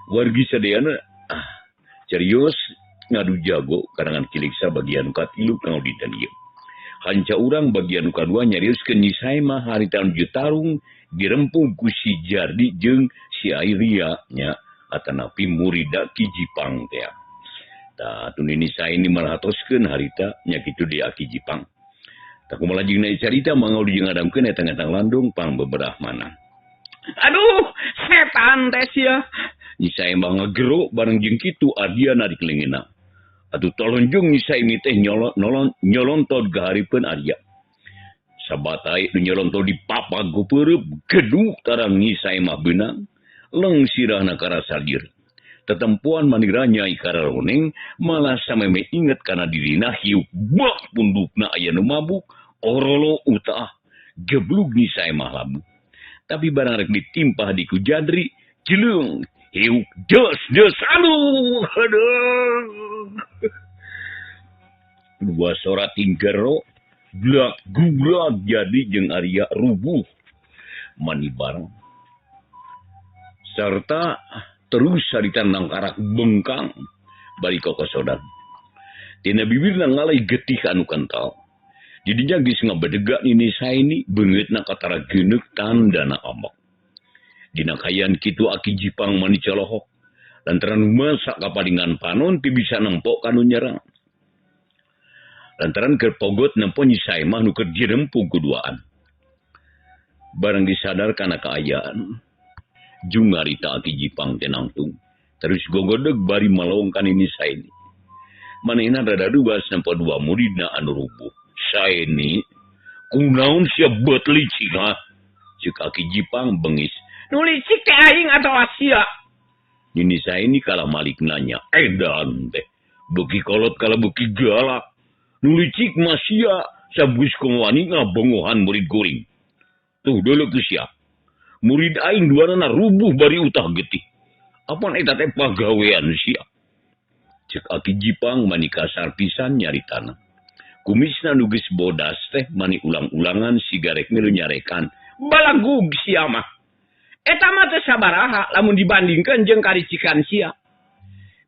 Wargi sadayana serius ngadu jago karangan ciliksa bagian katilu kang didan ieu. Hanca urang bagian kadua nyariuskeun Nyi Sae mah harita nuju tarung dirempung ku si Jardi jeung si Airia nya atanapi murida Ki Jipang teh. Tah atuh Nyi Sae ini malatoskeun harita nya kitu di Ki Jipang. Tah kumaha jeung carita mangaul jeung ngadamkeun eta ngatang landung pang beberah mana. Aduh, setan teh sia. Nyi Sae mah ngagero bareng jeung kitu adiana di kelengena. Atuh tolonjung Nyi Sae teh nyolontod gaharipeun Arya. Sabatai nu nyolontod di papag ku peureup gedung tarang Nyi Sae mah beunang leung sirahna karasa dir. Tetempuan manira Nyai Kararoneng malah sameme inget kana dirina hiuk bak pundukna aya nu mabuk orolo utah geblug Nyi Sae mah labu. Tapi barang rek ditimpah di ku Jadri jeleung hiuk des aduh. Dua sorat tinggero blak gulak jadi jeung Arya rubuh mani bareng serta terus harita nangkarak bengkang bari kokosodan tina bibirna ngalai getih anu kental didinya geus ngabedega Nyi Sae ini beungeutna katara geuneuk tandana ambak dina kayan kitu Ki Jipang mani colohok lantaran masa kapalingan panon ti bisa nempok kanu nyerang lantaran keur pogot nempo Nyi Sae mah nu keur dirempung kuduaan barang disadar kana kaayaan jung harita Ki Jipang teh nangtung terus gogodeg bari malawong ka Nyi Sae ini manehna rada ruas nempo dua muridna anu rubuh Sae ni kunaon sia beut licik ha ceuk Ki Jipang bengis Nu licik teh aing atau sia. Nyi Sae ini kalah malik nanya edan teh beuki kolot kala beuki galak nu licik mah sia sabus kongwani ngabongohan murid kuring. Tuh dulu ke sia. Murid aing duanana rubuh bari utah getih. Apaan eta teh pagawean sia. Cek Ki Jipang mani kasar pisan nyaritana. Kumisna nu geus bodas teh mani ulang-ulangan sigarek milu nyarekan. Balagug sia mah. Eta mah teh sabaraha lamun dibandingkeun jeung karicikan sia.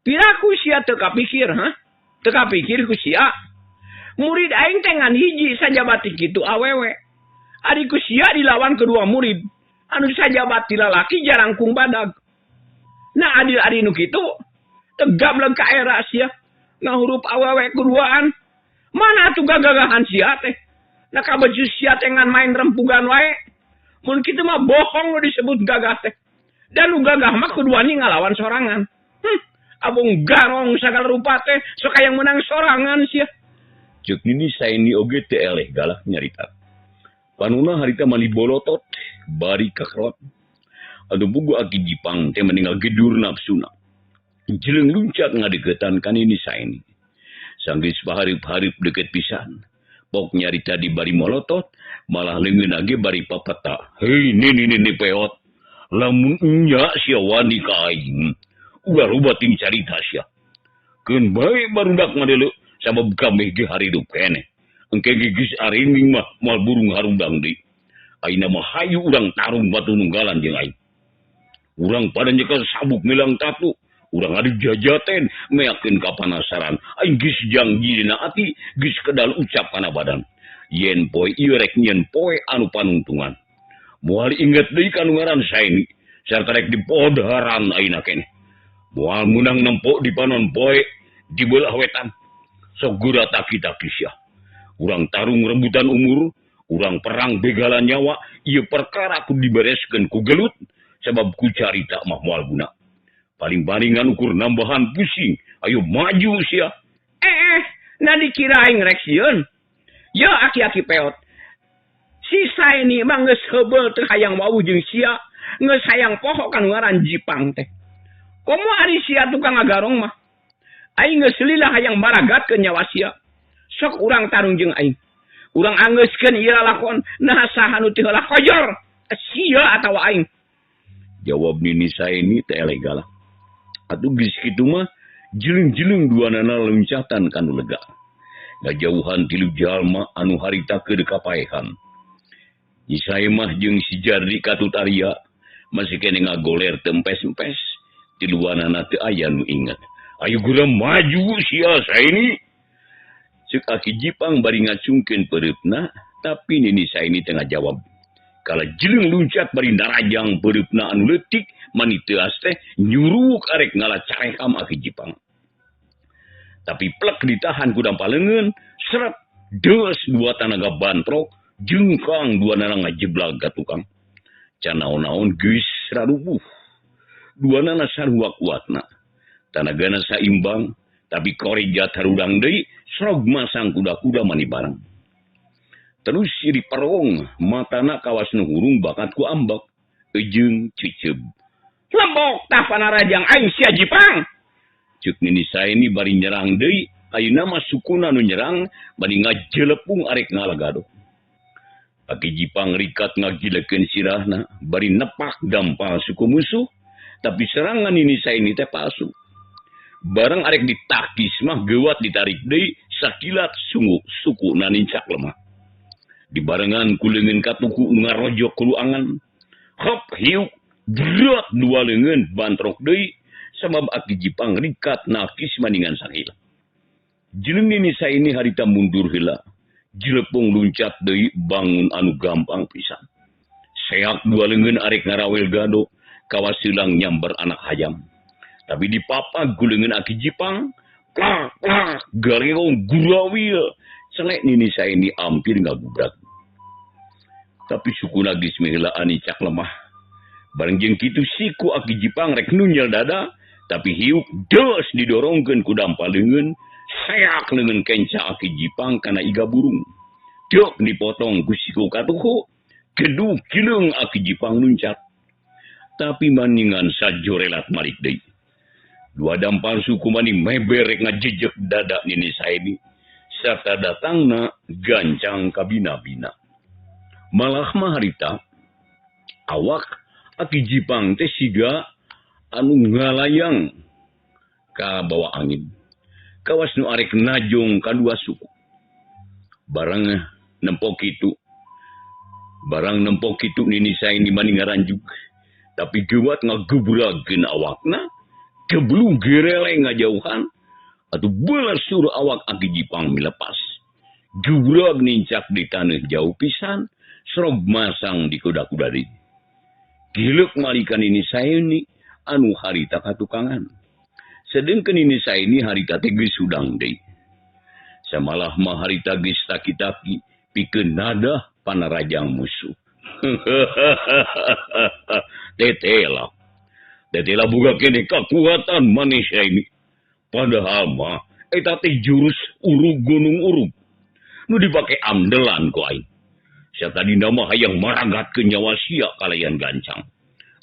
Piraku sia teu kapikir, ha? Teu kapikir ku sia. Murid aing teh ngan hiji sajabati kitu awewe. Ari ku sia dilawan kedua murid. Anu sajabati lalaki jarang kung badag. Nah adil ari nu kitu tegap leung ka era sia. Ngahurup awewe keduaan. Mana atuh gagagahan sia teh? Nah kabaju sia teh ngan main rempugan wae. Mun kitu mah bohong nu disebut gagah teh. Dan nu gagah mah keduani ngalawan sorangan. Abong garong sagala rupa teh sok hayang menang sorangan sia. Cek Nyi Sae ini oge teh eleh galak nyarita. Panuna harita mani bolotot bari kakrot. Adu bugu Ki Jipang teh meninggal gedur nafsuna. Jeleung luncat ngadegetan ka Nyi Sae ini. Sanggis paharip-harip deket pisan. Pok nyarita di bari molotot malah leungeun age bari papeta. Hei ni peot. Lamun nya sia wani ka aing. Ulah rubatin carita sia. Keun bae barudak ngadele sabab kameh ge haridup keneh. Engke geus aringing mah moal burung harundang deui. Ayeuna mah hayu urang tarung batu nunggalan jeung aing. Urang pada nyekel sabuk milang tatu. Urang adu jajaten meyakeun kapanasaran. Aing geus janji dina ati geus kedal ucap kana badan. Yen poe ieu rek nyen poe anu panungtungan. Moal inget deui kanu ngaran Sae ni sarta rek dipodharan ayeuna keneh. Moal munang nempok di panon poe di beulah wetan. Sok gurata kita sia. Urang tarung rebutan umur, urang perang begalan nyawa, ieu perkara kudu dibereskeun ku gelut sabab ku carita mah moal guna. Paling-palingan ukur nambahan pusing, ayo maju sia. Nah dikira aing rek sieun. Ya aki-aki peot. Si Sae ni mah geus heubeul teu hayang wau jeung sia, geus hayang poho kanu ngaran Jipang teh. Komo ari sia tukang ngagarong mah. Aing geus lila hayang baragatkeun nyawa sia. Sok urang tarung jeung aing. Urang anggeuskeun ieu lalakon nah saha nu teu heula kojor. Sia atawa aing. Jawab Nyi Sae ini teh eleh galak. Atuh geus kitu mah jeleung-jeleung duanana loncatan kanu lega. Ngajauhan tilu jalma anu harita keur kapaehan. Nyi Sae mah jeung si Jardi katut Arya masih kene ngagoler tempes-empes Tiluanana teu aya nu inget. Ayo gura maju sia saini. Ceuk Aki Jipang bari ngacungkeun peureupeuna, tapi nini saini tengah jawab. Kala jeleng luncat bari narajang peureupeuna anu leutik, mani teuas teh nyuruk arek ngalacarekam Aki Jipang. Tapi plek ditahan ku dampaleungeun, seret deus dua tanaga bantrok, jengkang dua nana ngajeblag ka tukang. Can naon-naon geus rarubuh. Duana sarua kuatna. Tanagana saimbang, tapi korejat harudang deui, srog masang kuda-kuda mani barang. Terus siri parong, matana kawas nu hurung bakat ku ambak, ejeung ciceb. Lembok tah panarajang aing sia Jipang. Ceuk nini saeni bari nyerang deui, ayeuna mah sukuna nu nyerang bari ngajelepung arek ngalagado. Aki Jipang rikat ngagilekeun sirahna, bari nepak dampal suku musuh, tapi serangan nini saeni teh palsu. Barang arek ditakis mah geuwat ditarik deui sakilat sungguh suku nanincak lemah. Dibarengan kuleungeun katuku ngarojok kuluangan. Hop hiuk berat dua leungeun bantrok deui sabab Aki Jipang rikat nakis maningan sangila. Jeleng nini saeni harita mundur heula. Jilepung luncat deui bangun anu gampang pisan. Seak dua leungeun arek ngarawel gado kawas silang nyamber anak hayam. Tapi di papag gulengan Aki Jipang, plak, gareng gurawil, selek nini saya ini hampir ngagubrak. Tapi suku nagis mihila anicak lemah. Bareng jeung kitu siku Aki Jipang rek nunyel dada, tapi hiuk des didorongkeun ku dampaleungeun, seak leungeun kenca Aki Jipang kana iga burung. Dek dipotong ku siku katuhu, keduk kileung Aki Jipang luncat. Tapi maningan sajorelat malik deui. Dua dampal suku mani meberek ngajejek dada nini saeni. Serta datangna gancang kabina-bina. Malah mah harita, awak Aki Jipang teh siga anu ngalayang ka bawa angin. Kawas nu arek najong kadua suku. Barang nempok kitu nini saeni mani ngaranjuk. Tapi gewat ngagebrageun awakna. Kebelum gereleng ngajauhan, atau belas suruh awak Aki Jipang milepas. Gebrag nincak di tanah jauh pisan, serog masang di kuda-kuda di. Gilek malikan ini saya ini, anu harita katukangan. Sedangkan ini saya ini harita teges sudang deh. Samalah mah harita geus taki-taki, pikeun nada panarajang musuh. Tetela. Tetela buka kene kekuatan manusia ini. Padahal mah, eta teh jurus urug gunung urug. Nu dipake amdelan ku aing. Sia tadi nama hayang maragatkeun nyawa sia kalayan gancang.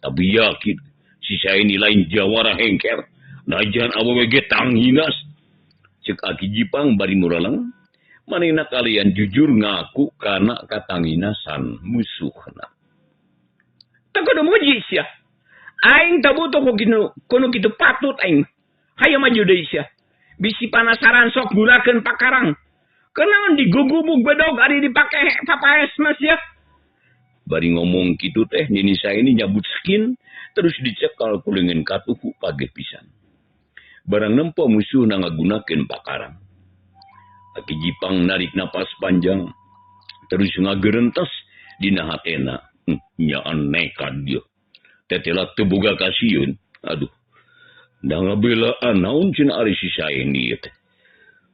Tapi yakin, si saya ini lain jawara hengker. Najan awewe ge tanghinas. Ceuk Aki Jipang bari muraleng. Manehna kalian jujur ngaku kana katanginasan musuhna. Tak kudu muji sia. Aing tak butuh kuno kitu patut aing. Hayo maju deui sia. Bisi panasaran sok gulakeun pakarang. Kenaon digugubug bedog ari dipake papaes mas ya. Bari ngomong kitu teh nini saya ini nyabut skin terus dicekal ku leungeun katuhu page pisan. Barang nempo musuh ngagunakeun pakarang. Aki Jipang narik napas panjang terus ngagerentos dina hatena. Nya nekat dia. Tetela teu boga kasieun. Aduh. Da ngabelaan naon cenah ari si saeni teh.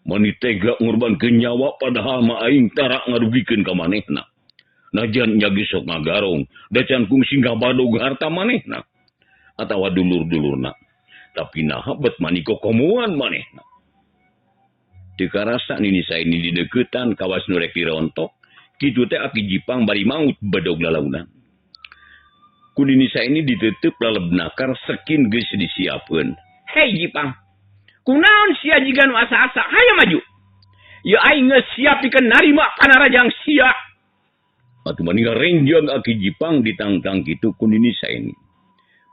Mani tega ngorbankeun nyawa padahal mah aing tara ngarugikeun ka manehna. Najan nya geus sok ngagarong, da can kungsi ngabadog harta manehna. Atawa dulur-dulurna. Tapi naha bet mani kokomuan manehna. Teu karasa nini saeni di deukeutan kawas nu rek dirontok, kitu teh Aki Jipang bari maut bedog lalaunan. Kudini saeni ditutup laleb nakar sekin geus disiapkeun. Hei Jipang, kunaon sia jiga nu asa-asa, hayo maju. Ya aing geus siap pikeun narima panarajang sia. Atuh mani ngarenjang Aki Jipang ditangtang kitu kudini saeni.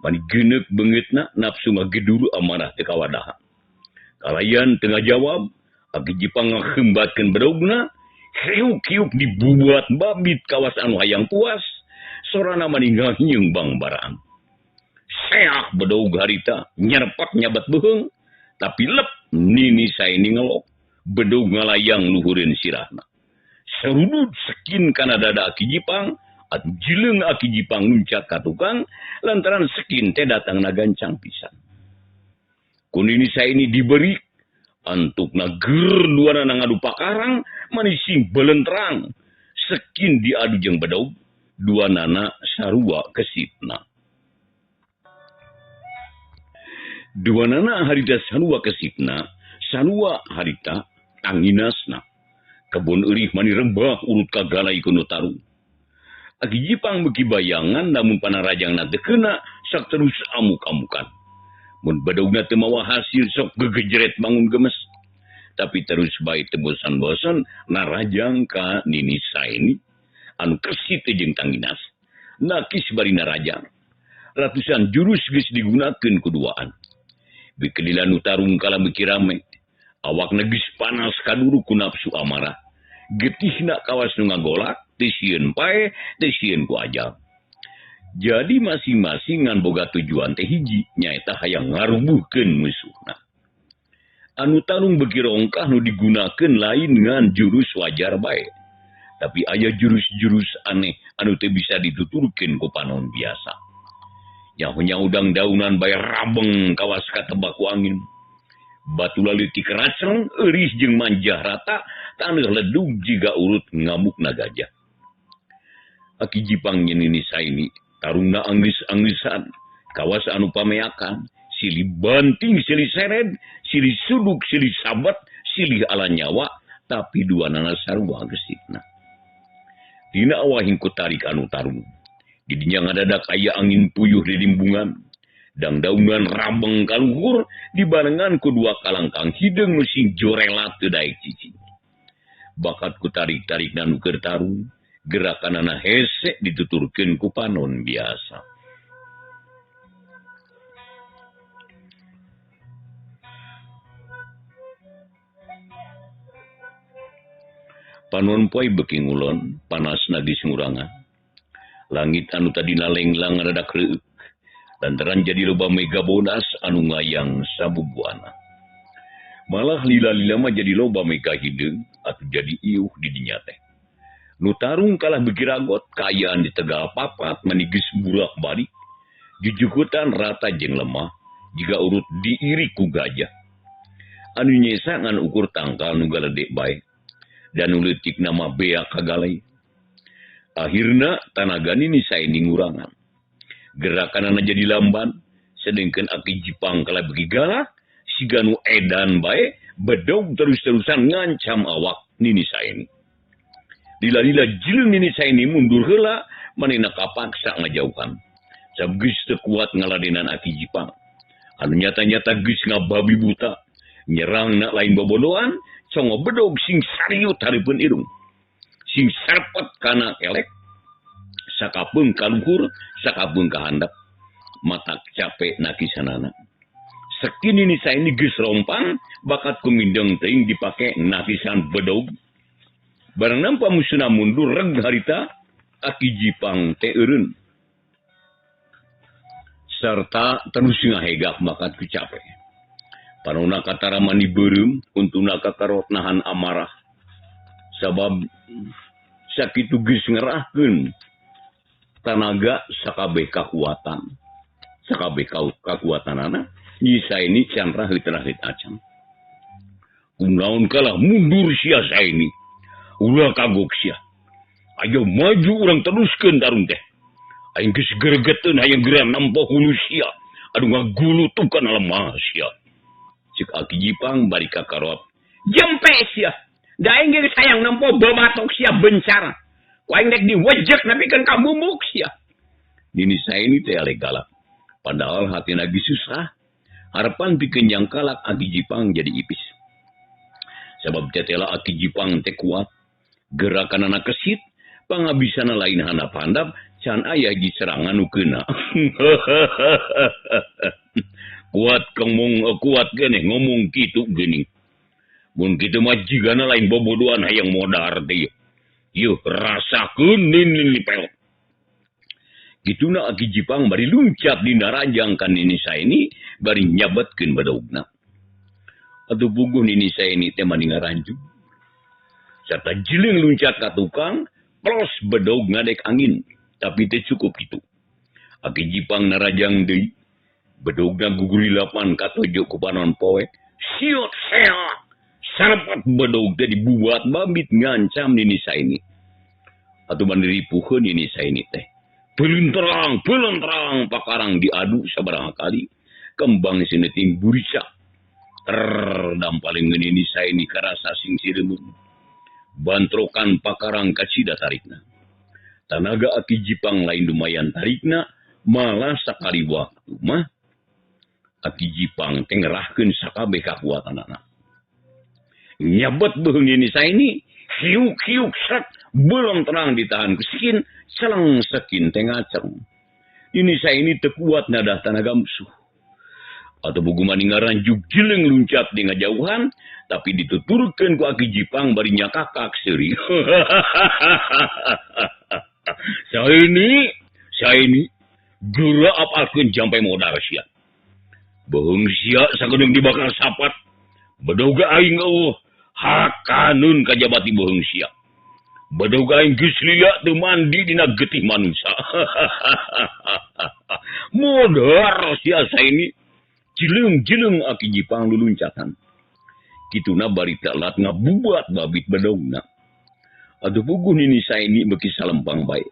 Mani geuneuk beungeutna nafsu ngageduru amanah teu kawadaha. Kalayan tengah jawab, Aki Jipang ngaheumbatkeun bedogna, hiuk-hiuk dibubuat babit kawas anu hayang puas. Sorana maninggal nyeumbang baraan. seak bedog harita nyerpak nyabat beheung tapi lep nini saini ngelok bedog ngalayang luhureun sirahna serudut sekin kana dada Aki Jipang atuh jileung Aki Jipang nuncak ka tukang lantaran sekin teh datangna gancang pisan ku nini saini diberi antukna ger duana ngadu pakarang manising belentrang sekin diadu jeung bedog duanana sarua kesitna duanana harita sarua kesitna sarua harita tanginasna kebun eurih mani rebah urut kagalai ku nu tarung Aki Jipang beki bayangan namun panarajangna teu keuna sak terus amuk-amukan mun bedogna teu mawa hasil sok gegejret bangun gemes tapi terus bae teu bosan-bosan narajang ka nini saini anu kesit jeung tanginas nakis bari narajang ratusan jurus geus digunakeun kuduaan bikelilan nu tarung kala beki rame awakna geus panas kaduru ku nafsu amarah getihna kawas nu ngagolak teu sieun pae teu sieun ku ajal jadi masing-masing ngan boga tujuan teh hiji nyaeta hayang ngarubuhkeun musuhna anu tarung beki rongkah nu digunakeun lain ngan jurus wajar bae tapi aya jurus-jurus aneh anu teu bisa dituturkeun ku panon biasa nyaho-nyaudang daunan bae rabeng kawas katebak ku angin batu leutik raceng euris jeung manjah rata taneuh ledug jiga urut ngamukna gajah Aki Jipang nini saini tarungna anggeus-anggeusaan kawas anu pameakan silih banting silih seret silih suduk silih sabat silih ala nyawa tapi duanana sarua gesitna dina awahing ku tarik anu tarung di dinya ngadadak aya angin puyuh di limbungan dangdaungan rabeng kaluhur dibarengan ku dua kalangkang hideung nu sing jorelat teu daek cicing bakat ku tarik-tarik nu keur tarung gerakanana hese dituturkeun ku panon biasa panon poe beki ngulon panasna geus ngurangan langit anu tadina lenglang rada kreueuk lantaran jadi loba mega bodas anu ngayang sabubuana malah lila-lila mah jadi loba mega hideung atuh jadi iuh di dinya teh nu tarung kalah beki ragot kaayaan di tegal papat mani geus burak-balik jujukutan rata jeung lemah jiga urut diiri ku gajah anu nyesa ngan ukur tangkal nu galedek bae dan nu leutik nama bea kagalai akhirna tanaga nini saini ngurangan gerakanana jadi lamban sedengkeun Aki Jipang kala beki galak siga nu edan bae bedog terus-terusan ngancam awak nini saini lila-lila jileung nini saini mundur heula manehna kapaksa ngajauhan sabab geus teu kuat ngaladenan Aki Jipang anu nyata-nyata geus ngababi buta nyerangna lain bobodohan congo bedog sing sariut hareupeun irung sing sarpet kana elek sakapeung kaluhur sakapeung ka handap matak capek nakisanana sekin ini saini geus rompang bakat kumindeng teuing dipake nakisan bedog barang nampa musuhna mundur reg harita Aki Jipang teh eureun sarta terus ngahegak bakat ku capek panonna katara mani beureum untuna kakarot nahan amarah sabab sakitu geus ngerahkeun tanaga sakabeh kakuatanana nyisa ini can rahit-rahit acan kunaon kalah mundur sia saini ulah kagok sia ayo maju urang teruskeun tarung teh aing geus gregeteun hayang geura nampa hulu sia adu ngagulutukan lemah sia cik Aki Jipang bari kakarot jempe sia da aing geus hayang nampa babatok sia bencar ku aing rek diwejek napikeun ka bubuk sia nini saini teh ale galak padahal hatina geus susah harapan pikeun jangkalak Aki Jipang jadi ipis sabab tetela Aki Jipang teh kuat gerakanana kesit pangabisana lain handap-handap can aya hiji serangan nu keuna kuat geuning ngomong kitu geuning mun kitu mah jigana lain bobodohan hayang modar teh yeuh rasakeun nin lipel Kituna aki Jipang bari luncat di narajang kan nini saini bari nyabatkeun badogna. Atuh puguh nini saini teh mani ngaranjug. Serta jiling luncat ka tukang, plos bedog ngadek angin, tapi teh cukup itu. Aki Jipang narajang deui, bedogna gugurilapan katojo ku panon poe. Siot seot, sarpat bedog teh dibuat babit ngancam nini saini. Atuh mandiri puheun nini saini teh. Pelunterang pakarang diadu sabaraha kali. Kembang sineting burisa. Dampaling ngeuni saini karasa sing siremun. Bantrokan pakarang kacida tarikna. Tanaga aki Jipang lain lumayan tarikna, malah sakali waktu mah aki Jipang teh ngerahkeun sakabeh kakuatanana. Nyabet beung ini saini, hiuk set, belum terang ditahan kusikin, selang sekin teh ngaceng. Ini saini teu kuat nadah tanaga musuh. Atau bugumani ngaranjuk jeleng luncat di ngajauhan, tapi dituturkeun ku aki Jipang bari nyakakak seuri. Saini, geura apalkeun jampai modal sia. Beung sia sagedeung dibakar sapat. Bedoga aing hakanun kajabati beung sia. Bedoga aing geus lia teu mandi dina getih manusia. Modar sia saini. Jeleng aki Jipang luluncatan. Kituna bari telat ngabubat babit bedogna. Aduh puguh nini saini beki salempang bae.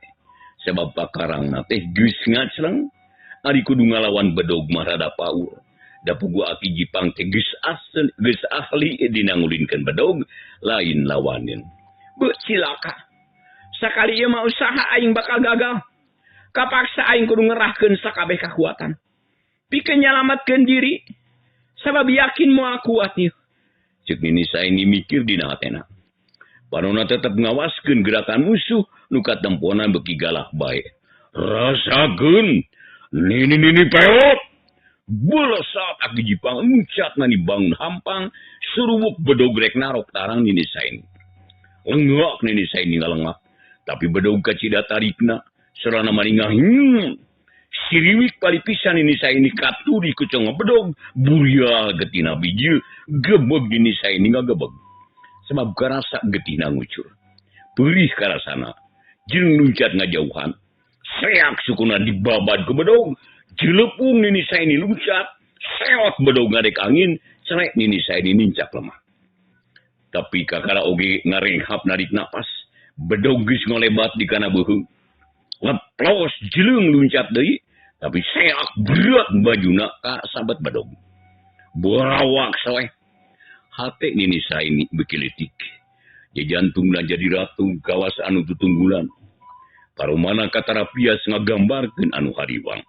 Sebab pakarangna teh geus ngacleng, ari kudu ngalawan bedog mah rada paur. Da puguh aki Jipang teh geus ahli dina ngulinkeun bedog, lain lawanin. Beuh cilaka. Sakali ieu mah usaha aing bakal gagal. Kapaksa aing kudu ngerahkeun sakabeh kakuatan. Pikeun nyalamatkeun diri. Sabab yakin moal kuat ieu. Ceuk nini saini mikir dina hatena. Panonna tetep ngawaskeun gerakan musuh nu katempona beki galak bae. Rasakeun nini peot. Bulesat aki Jipang luncat nani bangun hampang surubuk bedog rek narok tarang nini saini. Lenggak nini saini ngalengak. Tapi bedog kacida tarikna serana maningah siriwik palipisan ini saini katuri kucong bedog buria getina bijil gebeg ini saini ngagebeg. Sebab karasa getina ngucur. Perih karasana. Jeung luncat ngajauhan. Seak sukuna dibabad ke bedog. Jelepung nini saini luncat. Seot bedog ngadek angin. Cerek nini saini nincak lemah. Tapi kakara oge ngarenghap narik napas. Bedog geus ngolebat di kana beuheung. Leplos jeleng luncat deui. Tapi seak berat bajuna ka sabat bedog. Borawak soeh. Hate nini saini bekilitik. Ya jantungna jadi ratu kawas anu tutunggulan. Parumana katara pias ngagambarkeun anu hariwang.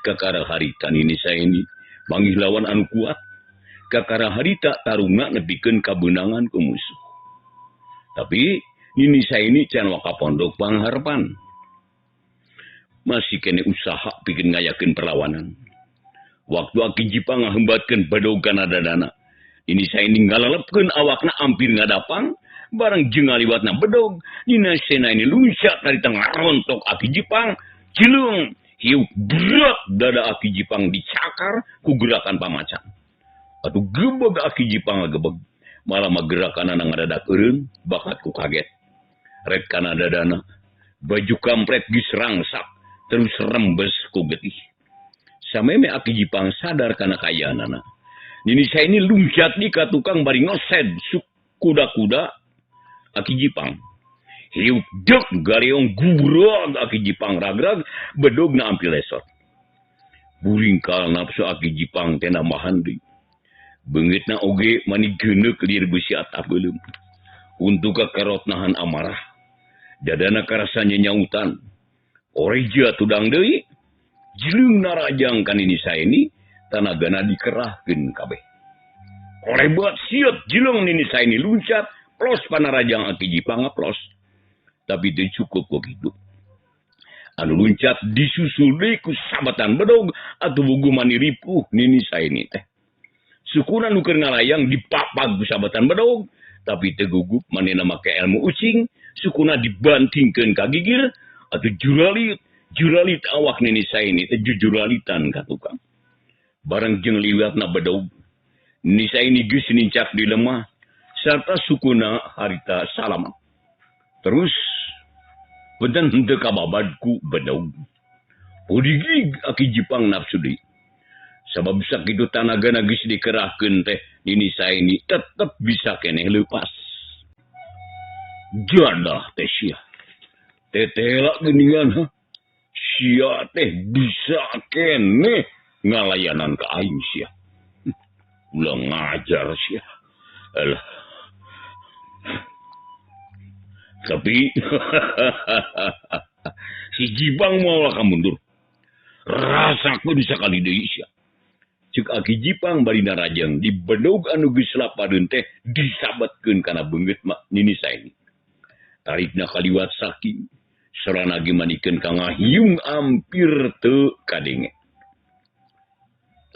Kakara harita nini saini manggih lawan anu kuat. Kakara harita tarungna nepikeun kabeunangan ku musuh. Tapi nini saini can waka pondok pangharpan. Masih kene usaha bikin ngayakeun perlawanan. Waktu aki Jipang ngahembatkeun bedog kana dadana. Ini saini ngalalepkeun awakna ampir ngadapang. Barang jeung ngaliwatna bedog. Dina saini luncat dari tengah rontok aki Jipang. Jelung hiuk berat dada aki Jipang dicakar ku gerakan pamacan. Atuh gebeg aki Jipang gebeg. Malah magerakanana ngadadak eureun bakat ku kaget. Red kana dadana. Baju kampret geus rangsak. Terus rembes ku getih. Sameme aki Jipang sadar kana kayaanana. Nini saini luncat di ka tukang bari ngosed kuda-kuda aki Jipang. Hiuk dek galeong gurag aki Jipang ragrag bedogna ampil lesot. Buringkal nafsu aki Jipang teh namahan deui. Beungeutna oge mani geuneuk lir beusi atap beuleum. Untuk kakarot nahan amarah. Dadana karasa nyautan. Oreja tudang deui. Jeleng narajang kan ini saini tanagana dikerahkeun kabeh. Orebat siot jeleng nini saini luncat plos panarajang aki Jipang ngaplos. Tapi teu cukup kok gitu. Anu luncat disusul deui ku sabatan bedog atuh bugu mani ripuh nini saini teh. Sukuna nu keur ngalayang dipapag ku sabatan bedog tapi teu gugup manehna make ilmu ucing, sukuna dibantingkeun ka gigir atuh juralit Juralit awak nini saini teh jujuralitan ka tukang. Barang jeung liwatna bedog. Nini saini geus nincak di lemah sarta sukuna harita salamat. Terus bedan henteu kababadku bedog. Pudigig aki Jipang nafsu deui. Sabab sakitu tanaga geus dikerahkeun teh nini saini tetep bisa keneh leupas. Jadah teh sia. Tetela geuningan ha. Sia teh bisa keneh ngalayanan ka aing sia. Ulah ngajar sia. Alah. Tapi si Jipang mau ka mundur. Rasakeun sakali deui sia. Ceuk aki Jipang bari narajang di bedog anu geus lapadeun teh disabetkeun kana beungeut nini saini. Tarikna kaliwat saking sorana ge manikeun ka ngahiung ampir teu kadenge.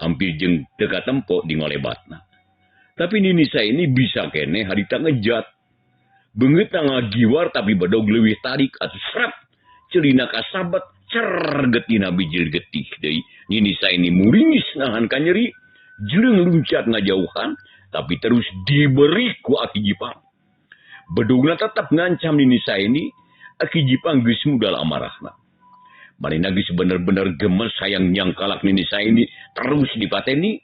Ampir jeung teu katempo di ngolebatna. Tapi nini saini bisa keneh harita ngejat. Beungeutna ngagiwar tapi bedog leuwih tarik atuh srep ceulina kasabet cer getina bijil getih deui. Nini saini muringis nahan ka nyeri, jeung luncat ngajauhan tapi terus diberi ku aki Jipang. Bedogna tetap ngancam nini saini, aki Jipang geus mudal amarahna. Manehna geus bener-bener gemes hayang nyangkalak nini saini terus dipateni.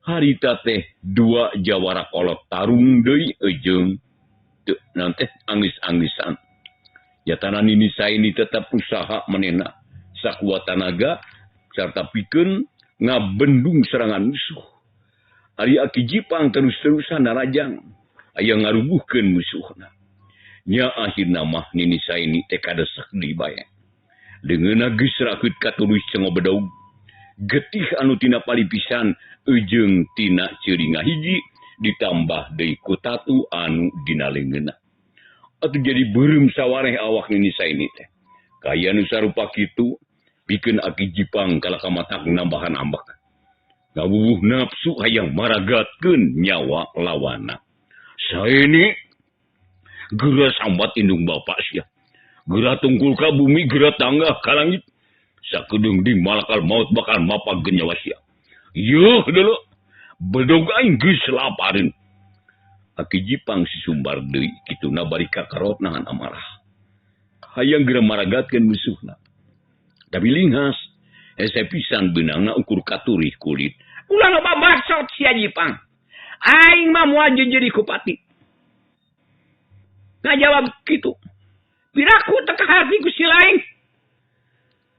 Harita teh dua jawara kolot tarung deui ejeung teu naon teh angis-angisan. Yatana nini saini tetap usaha manehna sakuat tanaga sarta pikeun ngabendung serangan musuh. Ari aki Jipang terus-terusan narajang aya ngarubuhkeun musuhna. Nya akhirna mah nini saini teh kadesak deui bae. Leungeunna geus rakeut katulis cengo bedog. Getih anu tina palipisan ejeung tina ceuringa hiji ditambah deui ku tatu anu dina leungeunna. Atuh jadi beureum sawareh awak nini saini teh. Kaya nu sarupa kitu pikeun aki Jipang kalaka matak nambahan ambek. Ngawuwuh nafsu hayang maragatkeun nyawa lawanna. Saini geura sambat indung bapak sia. Geura tungkul ka bumi, geura tangga ka langit. Sakedeung di malakal maut bakal mapagkeun nyawa sia. Yeuh deuleu. Bedog aing geus lapareun. Aki Jipang sisumbar deui kituna bari kakarot nahan amarah. Hayang geura maragatkeun musuhna. Tapi linghas hese pisan beunangna ukur katurih kulit. Ulah loba maksud sia Jipang. Aing mah moal jadi kupati. Ngajawab kitu. Piraku teka hati ku si lain.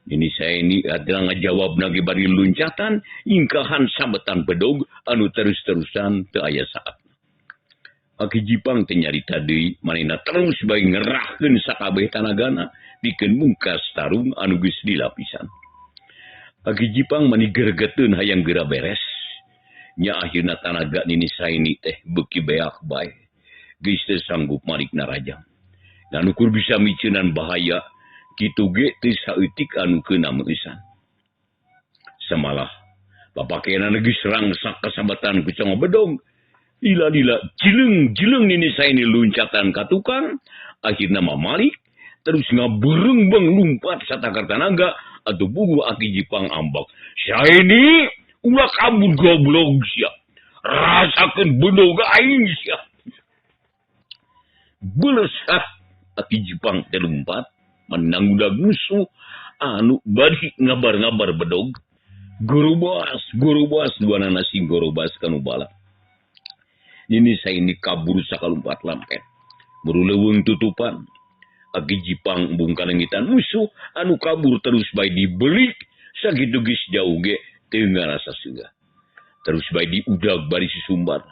Ini saya ini adalah ngajawab nagi bari luncatan ingkahan sabetan bedog anu terus-terusan teu aya saat. Aki Jipang teh nyarita deui manehna terus bae ngerahkeun sakabeh tanagana pikeun mungkas tarung anu geus dilapisan. Aki Jipang mani gergeteun hayang geura beres. Nya akhirna tanaga nini saini teh beuki beak bae. Geus teu sanggup malik narajang. Dan ukur bisa miceunan bahaya kitu ge teu saeutik anu keuna meusan. Samalah papakeana geus rangsak kasabatan ku cengo bedog. Lila-lila jileung nini saini luncatan ka tukang, akhirna mamalik terus ngabereung bang lumpat satakar tanaga atuh bugu aki Jipang ambak. Saini ulah kabur goblok sia. Rasakeun bedog aing sia. Belesah aki Jipang teh lumpat menanggudag musuh anu bari ngabar-ngabar bedog. Guru bos duanana sing guru bos kanu bala. Nini saini kabur sakalumpat lampet. Buru leuweung tutupan. Aki Jipang embung kalengitan musuh anu kabur terus bae dibelik sakitu geus jauh ge teu ngarasa seugah. Terus bae diudag bari sisumbar.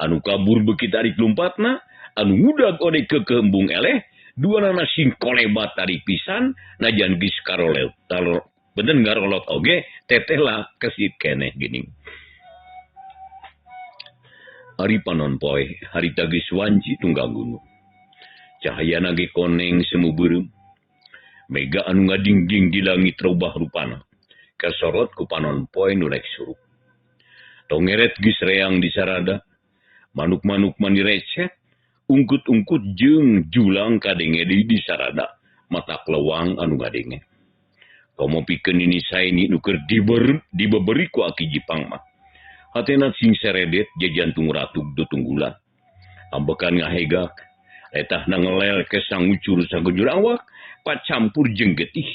Anu kabur beuki tarik lumpatna, anu ngudag ode keke embung eleh, duanana sing kolebat tarik pisan najan geus karolel. Beden ngarolot oge teteh lah kesit keneh geuning. Hari panon poe, harita geus wanci tunggang gunung. Cahayana ge koneng semu beureum. Mega anu ngadingding di langit robah rupana. Kasorot ku panon poe nu rek surup. Tongeret geus reang di sarada. Manuk-manuk mani recet. Ungkut-ungkut jeung julang kadenge di sarada. Matak lewang anu ngadenge. Komo pikeun ini saeni nu keur dibeberi ku Aki Jipang mah. Hatena sing seredet jajantung ratug do tunggula. Ambekan ngahegak, etah nangelel ke sang ucur sagejur awak, pacampur jeung getih.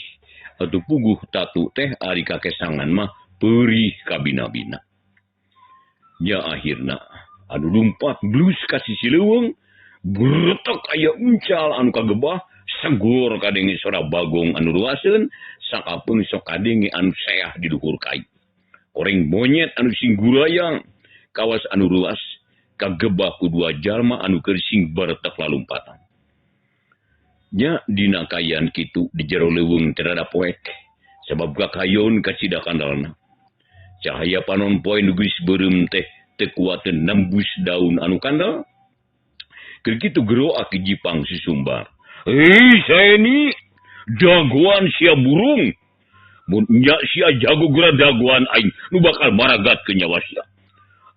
Atuh puguh tatu teh ari kakesangan mah perih kabina-bina. Nya akhirna, anu lumpat blus ka sisi leuweung, beretek aya uncal anu kagebah, segor kadenge sora bagong anu luaseun, sakapeung sok kadenge anu seah di dukur kai. Koreng monyet anu sing gurayang, kawas anu luas, kagebah ku dua jalma anu keur sing beretek lalumpatan. Nya dina kayan kitu di jero leuweung teu rada poek, sabab kakayon kacida kandalna. Cahaya panon poe nu geus beureum teh teu kuateun nembus daun anu kandal. Keur kitu gero Aki Jipang susumbar. Hei saeni, dagoan sia burung. Mun nya sia jago geura dagoan aing nu bakal maragat ke nyawa sia.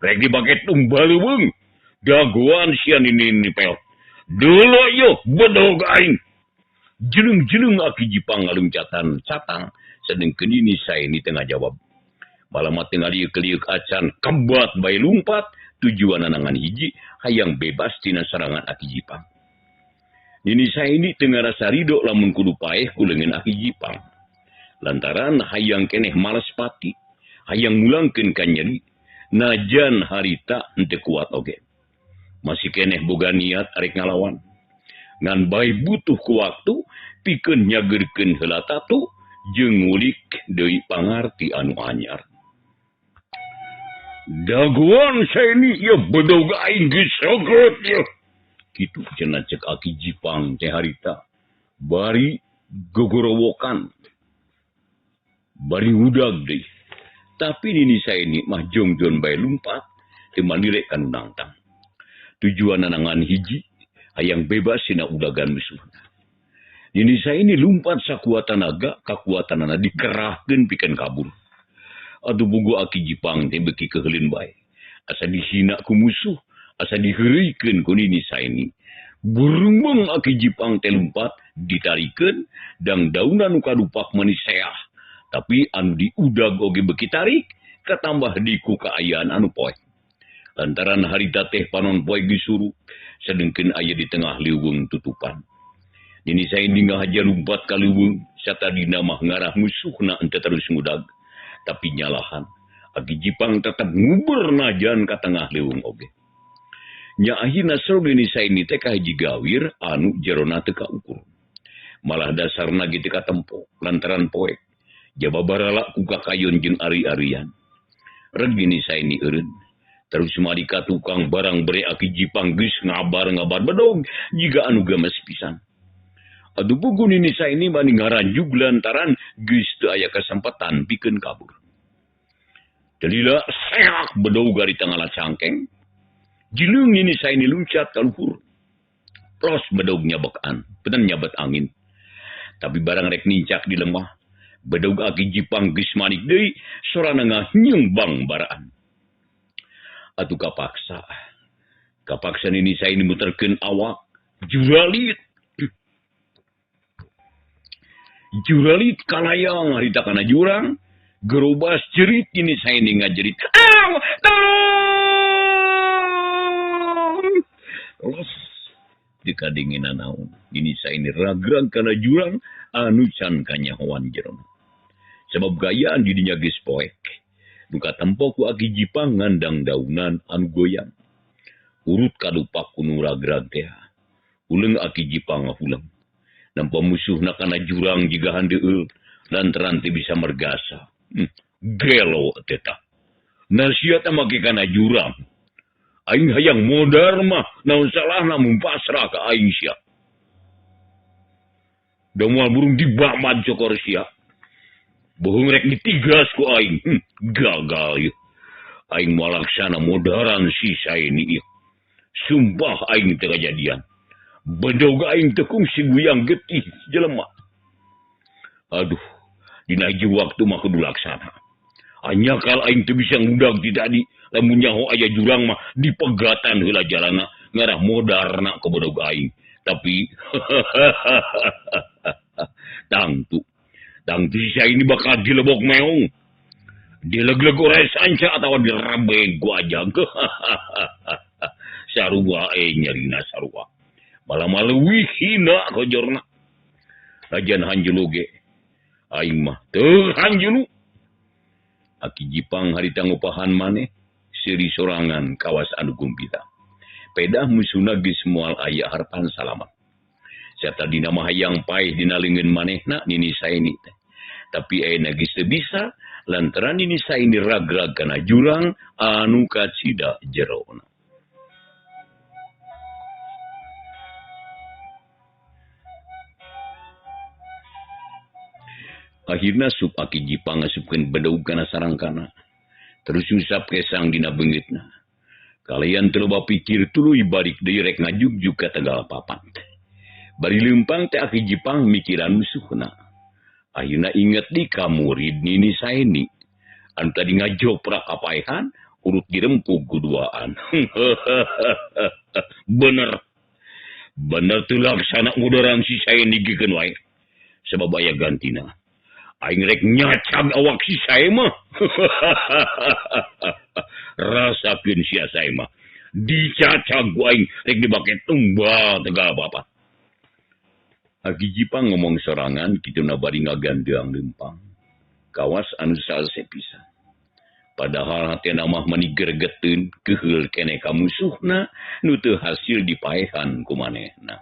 Rek dibake tumbal leuweung. Dagoan sia nini pel. Deuleu yo bedog aing. Jeleng-jeleng Aki Jipang ngaluncatan catang sedengkeun ini saeni tengah jawab. Malamat tengah liuk-liuk acan kebat bae lumpat tujuan nangan hiji hayang bebas tina serangan Aki Jipang. Ini saeni tengah rasa ridho lamun kudu paeh ku leungeun Aki Jipang. Lantaran hayang keneh males pati, hayang mulangkeun ka nyeri, najan harita henteu kuat oge. Masih keneh boga niat arek ngalawan. Ngan bae butuh ku waktu pikeun nyageurkeun heula tatu jeung ngulik deui pangarti anu anyar. Daguan saeni ya bedog aing geus sogot ya. Kitu cenah cek Aki Jipang teh harita. Bari gogorowokan. Bari udag deui. Tapi nini saeni mah jongjon bae lumpat teu mandirek kanu nangtang. Tujuan nanangan hiji hayang bebas sina udagan musuhna. Nini saeni lumpat sakuat tenaga kakuatanana dikerahkeun pikeun kabur. Atuh bugu Aki Jipang teh beki keheulin bae. Asa dihina ku musuh, asa diheureuikeun ku nini saeni. Beureumbeng Aki Jipang teh lumpat ditarikeun dang dauna nu kadupak manis seah. Tapi anu diudag oge beki tarik katambah di ku kaayaan anu poe. Lantaran harita teh panon poe disuru sedengkeun aya di tengah leuweung tutupan. Nini saeni ngahajar lumpat ka leuweung satadina mah ngarah musuhna henteu terus ngudag. Tapi nyalahan, Aki Jipang tetap nguber najan ka tengah leuweung oge. Nya akhirna sore nini saeni teh kahiji gawir anu jerona teu kaukur. Malah dasarna ge teu katempo lantaran poek. Jababarala ku kakayon jeung ari-arian. Reg nini saeni eureun. Terus marika tukang barang bere Aki Jipang geus ngabar-ngabar bedog jiga anu games pisan. Adu bugu nini saeni bani ngaranjug lantaran geus teu aya kasempatan pikeun kabur. Dalila seak bedog ari tangala cangkeng. Jileung nini saeni luncat ka luhur. Pros bedog nyabekan, peunan nyabat angin. Tapi barang rek nincak di lemah, bedog Aki Jipang geus manik deui sorana nganyembang baraan. Atuh kapaksa nini saeni muterkeun awak juralit. Juralit kalayang harita kana jurang, gerobas jerit ini saeni ngajerit. Aw, tolong! Los dikadinginan naon. Ini saeni ragrag kana jurang anu can kanyahoan jerona. Sebab gayaan di dinya geus poek. Duka tempo ku Aki Jipang ngandang daunan anu goyang. Urut kadupak ku nu ragrag teh. Uleung Aki Jipang ngahulang. Nampa musuhna kana jurang jiga handeueul lantaran teu bisa mergasa. Gelo teh. Nasihat make kana jurang. Aing hayang modar mah naon salahna mun pasrah ka aing sia. Da moal burung dibamad cokor sia. Bohong rek ditigas ku aing. Gagal ieu. Aing moal laksana modaran si saeni ieu. Sumpah aing teu kajadian. Bedog aing teu kungsi guyang getih jelema. Aduh, dina hiji waktu mah kudu laksana. Anyakal aing teu bisa ngudag ti tadi, lamun nyaho aya jurang mah dipegatan heula jalana ngarah modarna ka bedog aing. Tapi Tang tu si saya ini bakal dilebok meong. Dileg-leg oleh sanca atau dirabeg gua aja ke. Sarua nyarina sarua. Malah leuwih hina kojorna. Lajan hanjulu ge. Aing mah teu hanjulu. Aki Jipang harita ngupahan maneh seri sorangan kawas anu gumpita. Pedah musuna geus moal aya harapan salamat. Serta dina mah hayang paeh dina leungeun manehna Nini Saini teh. Tapi ayeuna geus teu bisa lantaran Nini Saini ragrag kana jurang anu kacida jerona. Akhirna sup Aki Jipang ngasupkeun bedaug kana sarangkana. Terus usap kesang dina beungeutna. Kalian teu loba pikir tuluy balik deui rek ngajugjuk ka tegal papat. Bari leumpang teh Aki Jipang mikiran musuhna. Ayeuna inget di ka murid Nini Saini. Anu tadi ngajoprak kapaehan urut dirempug kuduaan. Bener. Bener teu laksana mudaran si Saini gikeun wae. Sabab aya gantina. Aing rek nyacag awak si saya mah. Rasakeun sia saya mah. Dicacag ku aing rek dibake tumbal tegal bapak. Aki Jipang ngomong sorangan kituna bari ngagandeang leumpang. Kawas anu salse pisan. Padahal hatena mah manigregeteun keheul keneh ka musuhna nu teu hasil dipaehan ku manehna.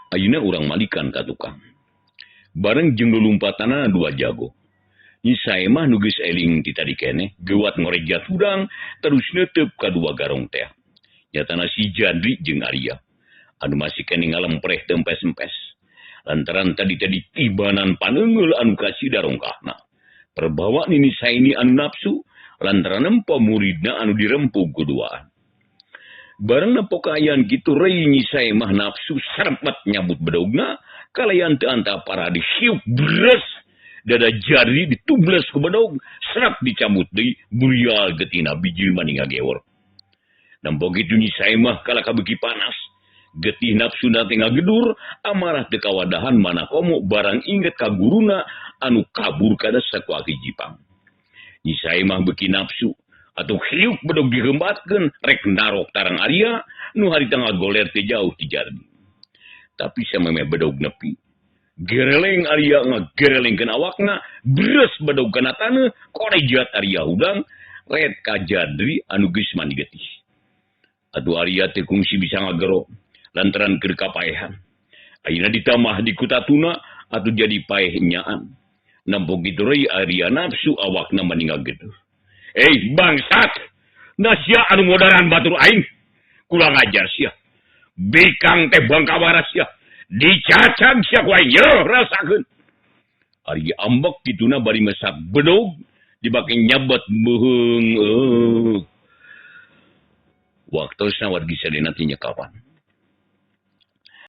Ayeuna urang malikan ka tukang. Bareng jeung lulumpatana 2 jago. Ni sae mah nu geus eling ti tadi keneh, geuwat ngorejat hudang terus neuteup ka 2 garong teh. Nyatana si Jadri jeung Arya. Anu masih keneh ngalempreh teu empes-empes. Lantaran tadi-tadi tibanan paneungeul anu kasida rongkahna. Perbawa Nini Saini anu nafsu lantaran empo muridna anu dirempug kuduaan. Bareng nepok kaayaan kitu rei Nyi Sae mah nafsu serpet nyabut bedaugna kalayan teu anta para dihiup bres dada jari ditubles ku bedaug serap dicabut deui burial getina bijil maninga gewor. Nampo kitu Nyi Sae mah kala kabeuki panas getih nafsuna teh ngagedur amarah teu kawadahan manakomo barang inget ka guruna anu kabur kada saku Aki Jipang. Nyi Sae mah beuki nafsu atau hiup bedog dirembatkeun rek narok tarang Arya nu harita ngagoler teh jauh ti Jardi. Tapi sameme bedog nepi. Gereleng Arya ngagerelengkeun awakna, bres bedog kana taneuh, korejat Arya hudang red ka Jardi anu geus mani getih. Atuh Arya teh kungsi bisa ngagero lantaran keur kapaehan. Ayeuna ditambah di kutatuna atuh jadi paeh nyaan. Nampo kitu rei Arya nafsu awakna mani ngageuduh. Bangsat, nasia anu modaran batur aing, kurang ajar sia. Bikang teh bangkawaras sia, dicacag sia ku aing, rasakeun. Ari ambek kituna bari mesap bedog, dibake nyabat beheung. Waktosna wargi sadena ti nyekapan.